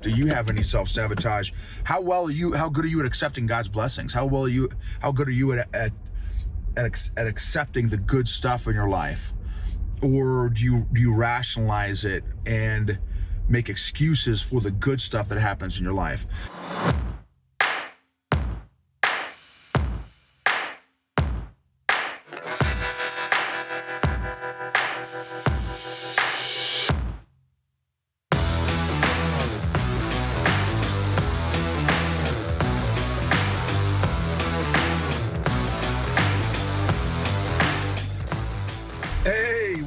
Do you have any self-sabotage? How good are you at accepting God's blessings? How good are you at accepting the good stuff in your life? Or do you rationalize it and make excuses for the good stuff that happens in your life?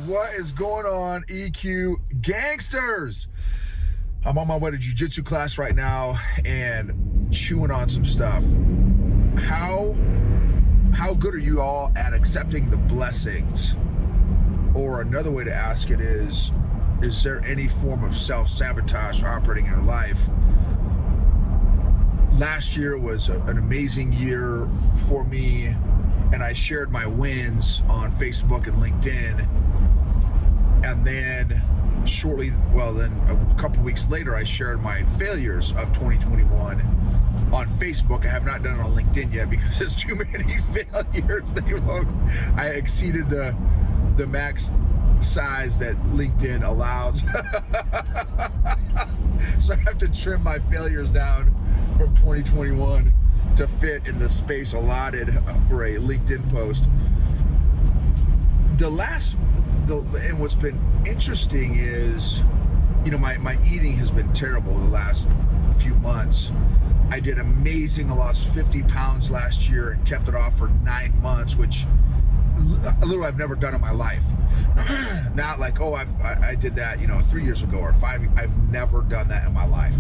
What is going on, EQ gangsters? I'm on my way to jiu-jitsu class right now and chewing on some stuff. How good are you all at accepting the blessings? Or another way to ask it is there any form of self-sabotage operating in your life? Last year was an amazing year for me, and I shared my wins on Facebook and LinkedIn. And then a couple weeks later, I shared my failures of 2021 on Facebook. I have not done it on LinkedIn yet because there's too many failures. I exceeded the max size that LinkedIn allows. So I have to trim my failures down from 2021 to fit in the space allotted for a LinkedIn post. And what's been interesting is, my eating has been terrible the last few months. I did amazing. I lost 50 pounds last year and kept it off for 9 months, which literally I've never done in my life. Not like, I did that, 3 years ago or 5. I've never done that in my life.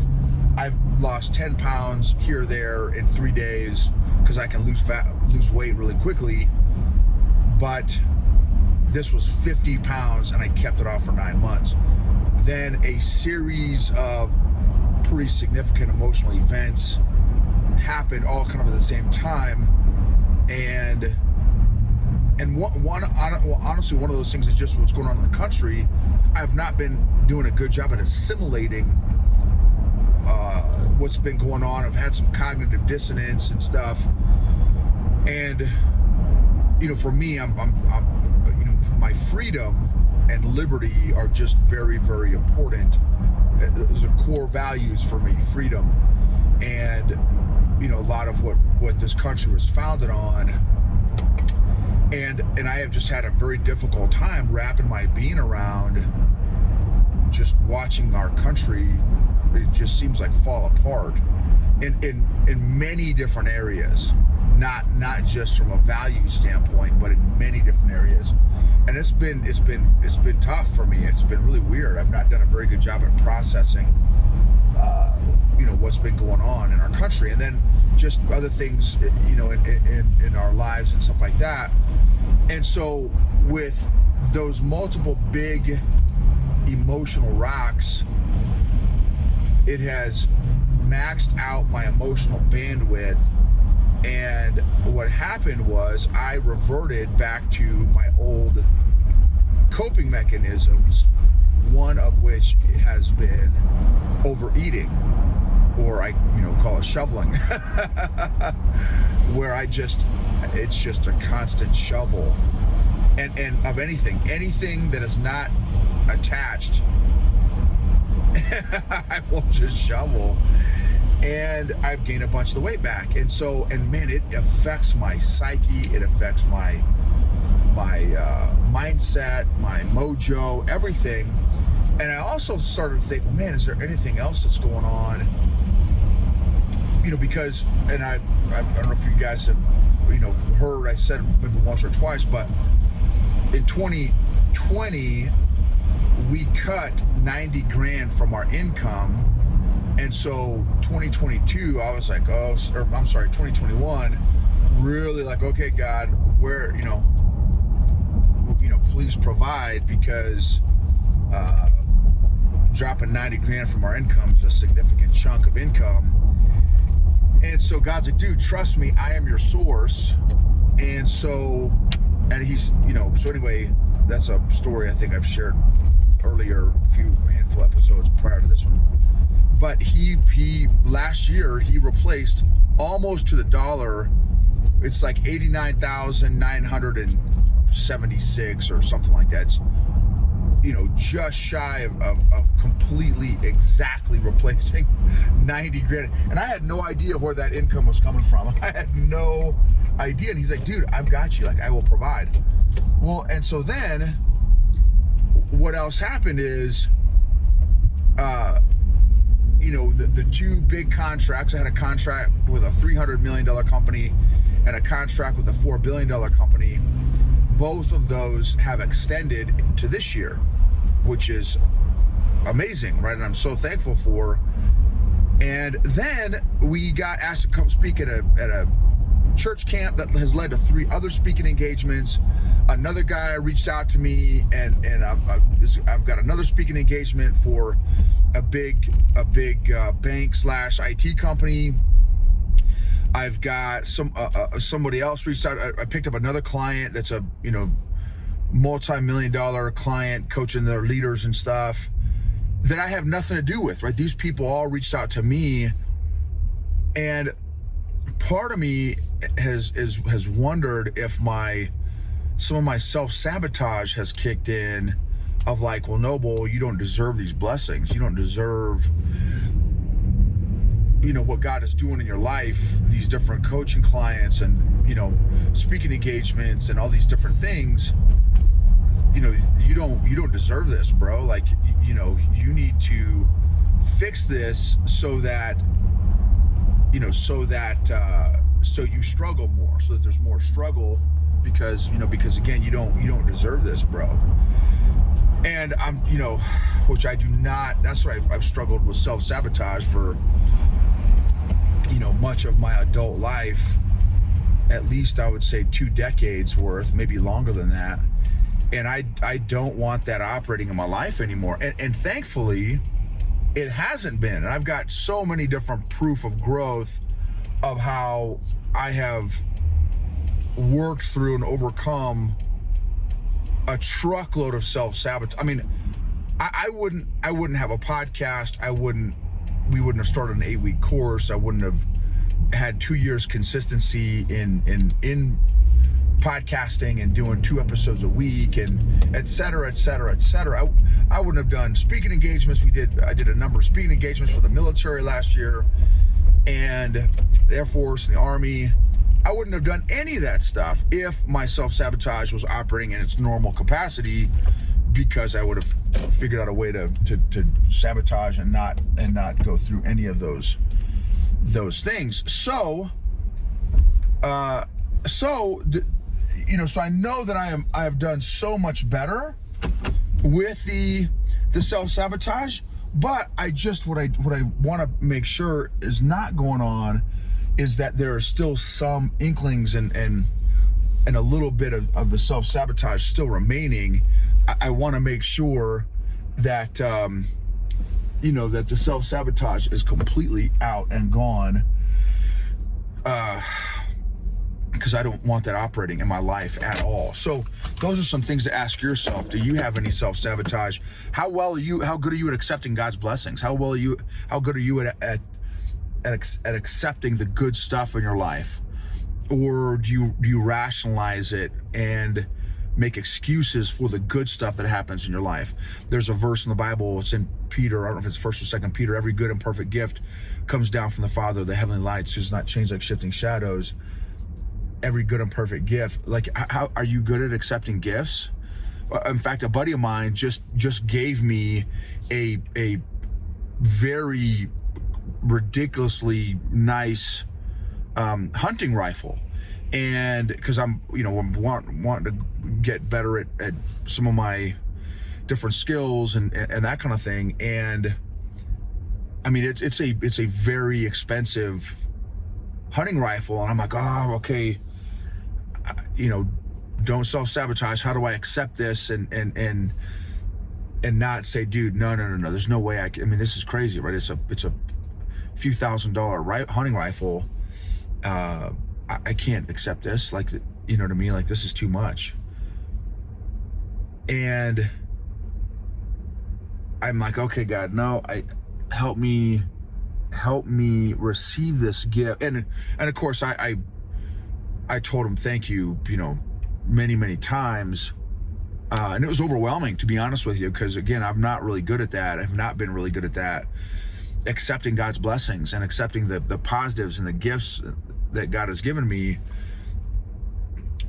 I've lost 10 pounds here or there in 3 days because I can lose weight really quickly. But this was 50 pounds and I kept it off for 9 months. Then a series of pretty significant emotional events happened all kind of at the same time. And honestly, one of those things is just what's going on in the country. I've not been doing a good job at assimilating what's been going on. I've had some cognitive dissonance and stuff. And, for me, my freedom and liberty are just very, very important. Those are core values for me, freedom. And, a lot of what this country was founded on. And I have just had a very difficult time wrapping my being around just watching our country. It just seems like fall apart in many different areas. Not just from a value standpoint, but in many different areas. And it's been tough for me. It's been really weird. I've not done a very good job at processing, what's been going on in our country, and then just other things, in our lives and stuff like that. And so with those multiple big emotional rocks, it has maxed out my emotional bandwidth. And what happened was I reverted back to my old coping mechanisms, one of which has been overeating, or I call it shoveling, where it's just a constant shovel and of anything that is not attached, I will just shovel. And I've gained a bunch of the weight back. And man, it affects my psyche. It affects my mindset, my mojo, everything. And I also started to think, well, man, is there anything else that's going on? Because, and I don't know if you guys have, heard, I said maybe once or twice, but in 2020, we cut 90 grand from our income. And so 2022, I was like, 2021, really like, okay, God, where, please provide, because dropping 90 grand from our income is a significant chunk of income. And so God's like, dude, trust me, I am your source. And he's, so anyway, that's a story I think I've shared earlier, a handful episodes prior to this one. but he last year he replaced almost to the dollar. It's like 89,976 or something like that. It's, just shy of completely exactly replacing 90 grand. And I had no idea where that income was coming from. I had no idea. And he's like, dude, I've got you. Like, I will provide. Well, and so then what else happened is, the two big contracts. I had a contract with a $300 million company and a contract with a $4 billion company. Both of those have extended to this year, which is amazing, right? And I'm so thankful for. And then we got asked to come speak at a church camp that has led to 3 other speaking engagements. Another guy reached out to me, and I've got another speaking engagement for a big bank / IT company. I've got somebody else reached out. I picked up another client that's a multi-million-dollar client, coaching their leaders and stuff that I have nothing to do with, right? These people all reached out to me, and part of me has wondered if some of my self-sabotage has kicked in, of like, well, Noble, you don't deserve these blessings. You don't deserve what God is doing in your life, these different coaching clients and speaking engagements and all these different things. You don't deserve this, bro. Like, you need to fix this so that so you struggle more, so that there's more struggle, because again, you don't deserve this, bro. And I'm which I do not. That's what I've struggled with self-sabotage for much of my adult life, at least I would say 2 decades worth, maybe longer than that. And I don't want that operating in my life anymore. And thankfully, it hasn't been. And I've got so many different proof of growth of how I have worked through and overcome a truckload of self-sabotage. I mean, I wouldn't have a podcast. We wouldn't have started an 8-week course. I wouldn't have had 2 years consistency in podcasting and doing 2 episodes a week, and et cetera, et cetera, et cetera. I wouldn't have done speaking engagements. I did a number of speaking engagements for the military last year and the Air Force and the Army. I wouldn't have done any of that stuff if my self-sabotage was operating in its normal capacity, because I would have figured out a way to sabotage and not go through any of those things. So I know that I have done so much better with the self-sabotage, but what I want to make sure is not going on is that there are still some inklings and a little bit of the self-sabotage still remaining. I want to make sure that that the self-sabotage is completely out and gone, because I don't want that operating in my life at all. So those are some things to ask yourself. Do you have any self-sabotage? How good are you at accepting God's blessings? How good are you at accepting the good stuff in your life? Or do you rationalize it and make excuses for the good stuff that happens in your life? There's a verse in the Bible, it's in Peter, I don't know if it's 1st or 2nd Peter, every good and perfect gift comes down from the Father of the heavenly lights, who's not changed like shifting shadows. Every good and perfect gift. Like, how are you good at accepting gifts? In fact, a buddy of mine just gave me a very ridiculously nice hunting rifle, and because I'm wanting to get better at some of my different skills and that kind of thing. And I mean, it's a very expensive hunting rifle, and I'm like, oh, okay, don't self-sabotage. How do I accept this and not say, dude, no, there's no way I mean, this is crazy, right? It's a few $1,000 hunting rifle. I can't accept this. Like, you know what I mean? Like, this is too much. And I'm like, okay, God, no, help me help me receive this gift. And of course, I told him thank you, many times. And it was overwhelming, to be honest with you, because again, I'm not really good at that. I've not been really good at that. Accepting God's blessings and accepting the positives and the gifts that God has given me.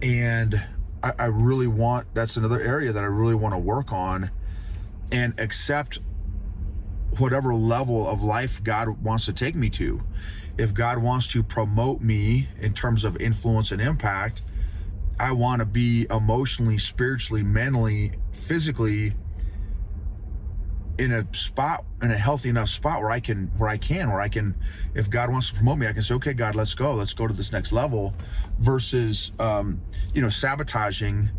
And I really that's another area that I really want to work on and accept whatever level of life God wants to take me to. If God wants to promote me in terms of influence and impact, I want to be emotionally, spiritually, mentally, physically in a healthy enough spot where I can, if God wants to promote me, I can say, okay, God, let's go to this next level, versus, sabotaging.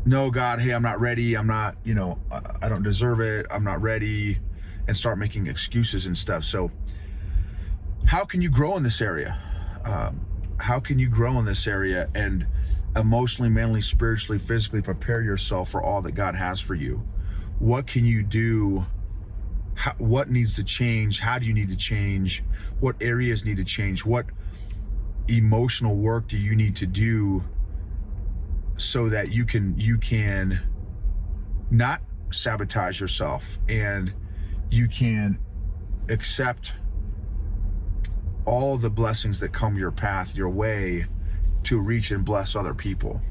No, God, hey, I'm not ready. I'm not, I don't deserve it. I'm not ready, and start making excuses and stuff. So how can you grow in this area? How can you grow in this area and emotionally, mentally, spiritually, physically prepare yourself for all that God has for you? What can you do? What needs to change? How do you need to change? What areas need to change? What emotional work do you need to do so that you can not sabotage yourself, and you can accept all the blessings that come your path, your way, to reach and bless other people?